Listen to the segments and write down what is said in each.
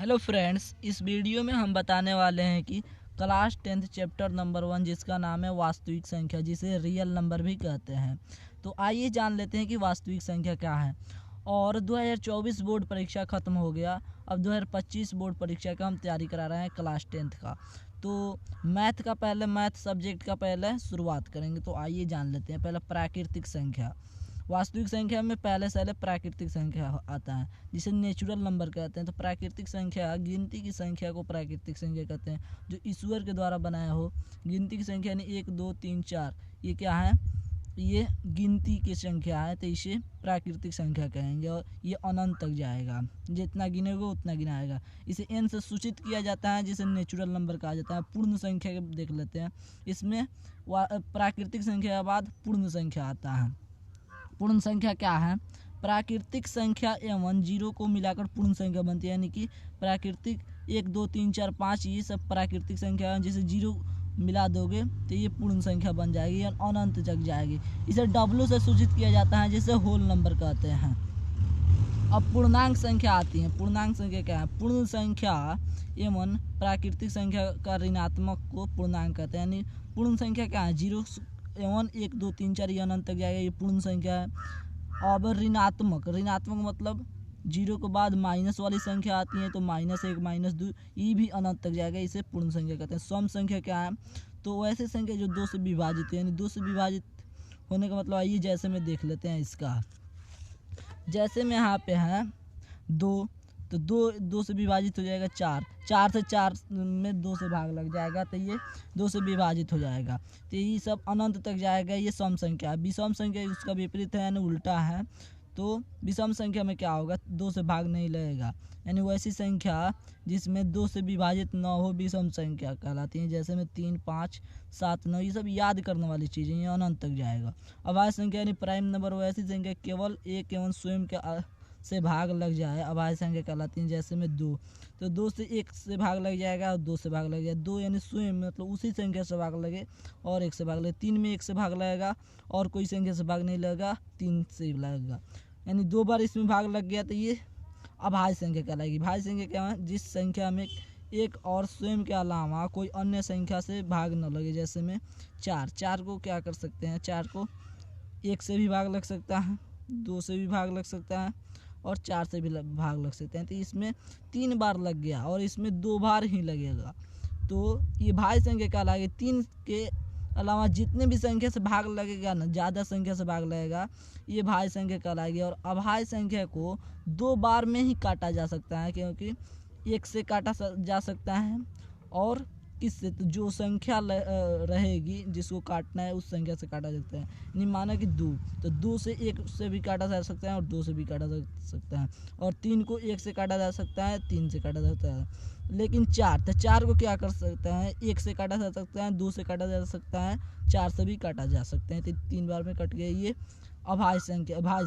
Hello friends, इस video में हम बताने वाले हैं कि क्लास 10th चैप्टर नंबर 1 जिसका नाम है वास्तविक संख्या, जिसे रियल नंबर भी कहते हैं। तो आइए जान लेते हैं कि वास्तविक संख्या क्या है। और 2024 बोर्ड परीक्षा ख़त्म हो गया। अब 2025 बोर्ड परीक्षा का हम तैयारी करा रहे हैं क्लास 10th का। तो मैथ सब्जेक्ट का पहले शुरुआत करेंगे। तो आइए जान लेते हैं। पहले प्राकृतिक संख्या। वास्तविक संख्या में पहले से प्राकृतिक संख्या आता है जिसे नेचुरल नंबर कहते हैं। तो प्राकृतिक संख्या गिनती की संख्या को प्राकृतिक संख्या कहते हैं, जो ईश्वर के द्वारा बनाया हो। गिनती की संख्या यानी 1 2 3 4, ये क्या है? ये गिनती की संख्या है, तो इसे प्राकृतिक संख्या कहेंगे। और ये अनंत तक जाएगा, जितना गिनेगा उतना गिनाएगा। इसे n से सूचित किया जाता है, जिसे नेचुरल नंबर कहा जाता है। पूर्ण संख्या देख लेते हैं। इसमें प्राकृतिक संख्या के बाद पूर्ण संख्या आता है। पूर्ण संख्या क्या है? प्राकृतिक संख्या एवं जीरो को मिलाकर पूर्ण संख्या बनती है। यानी कि प्राकृतिक 1 2 3 4 5 ये सब प्राकृतिक संख्या है, जिसे जीरो मिला दोगे तो ये पूर्ण संख्या बन जाएगी या अनंत तक जाएगी। इसे W से सूचित किया जाता है, जिसे होल नंबर कहते हैं। अब पूर्णांक संख्या आती है। पूर्णांक संख्या क्या है? पूर्ण संख्या एवं प्राकृतिक संख्या का ऋणात्मक को पूर्णांक कहते हैं। यानी पूर्ण संख्या क्या है? 0 एवं 1 2 3 4 ये अनंत तक जाएगा, ये पूर्ण संख्या है। अब ऋणात्मक मतलब 0 के बाद माइनस वाली संख्या आती है, तो -1 -2 ये भी अनंत तक जाएगा, इसे पूर्ण संख्या कहते हैं। सम संख्या क्या है? तो वैसे संख्या जो 2 से विभाजित है। यानी 2 से विभाजित होने का मतलब आइए जैसे में देख लेते हैं इसका। जैसे में यहाँ पे है 2, तो 2 से विभाजित हो जाएगा 4 से 4 में 2 से भाग लग जाएगा, तो ये 2 से विभाजित हो जाएगा। तो ये सब अनंत तक जाएगा। ये सम संख्या है। विषम संख्या उसका विपरीत है, यानी उल्टा है। तो विषम संख्या में क्या होगा? 2 से भाग नहीं लगेगा। यानी वैसी संख्या जिसमें 2 से विभाजित न हो विषम संख्या कहलाती है। जैसे में 3 5 7 9 ये सब याद करने वाली चीज़ें, ये अनंत तक जाएगा। अभाज्य संख्या यानी प्राइम नंबर वैसी संख्या केवल एक एवं स्वयं के से भाग लग जाए, अभाज्य संख्या कहलाती है। जैसे में 2, तो 2 से 1 से भाग लग जाएगा और 2 से भाग लग जाएगा। 2 यानी स्वयं मतलब उसी संख्या से भाग लगे और 1 से भाग लगे। 3 में 1 से भाग लगेगा और कोई संख्या से भाग नहीं लगेगा, 3 से लगेगा। यानी 2 बार इसमें भाग लग गया, तो ये अभाज्य संख्या कहलाएगी। भाज्य संख्या क्या है? जिस संख्या में एक और स्वयं के अलावा कोई अन्य संख्या से भाग न लगे। जैसे में 4 को क्या कर सकते हैं? 4 को 1 से भी भाग लग सकता है, 2 से भी भाग लग सकता है और 4 से भी भाग लग सकते हैं। तो इसमें 3 बार लग गया और इसमें 2 बार ही लगेगा, तो ये भाज्य संख्या कहलाएगी। 3 के अलावा जितने भी संख्या से भाग लगेगा ना, ज़्यादा संख्या से भाग लगेगा, ये भाज्य संख्या कहलाएगी। और अभाज्य संख्या को 2 बार में ही काटा जा सकता है, क्योंकि 1 से काटा जा सकता है और किससे? तो जो संख्या रहेगी जिसको काटना है उस संख्या से काटा सकता है। नहीं माना कि 2, तो 2 से 1 से भी काटा जा सकता है और 2 से भी काटा जा सकता है। और 3 को 1 से काटा जा सकता है, 3 से काटा जा सकता है। लेकिन 4, तो 4 को क्या कर सकता है? 1 से काटा जा सकता है, 2 से काटा जा सकता है, 4 से भी काटा जा सकते हैं। तो 3 बार में कट गए, ये भाज्य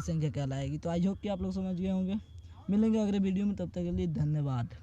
संख्या कहलाएगी। तो आई होप कि आप लोग समझ गए होंगे। मिलेंगे अगले वीडियो में, तब तक के लिए धन्यवाद।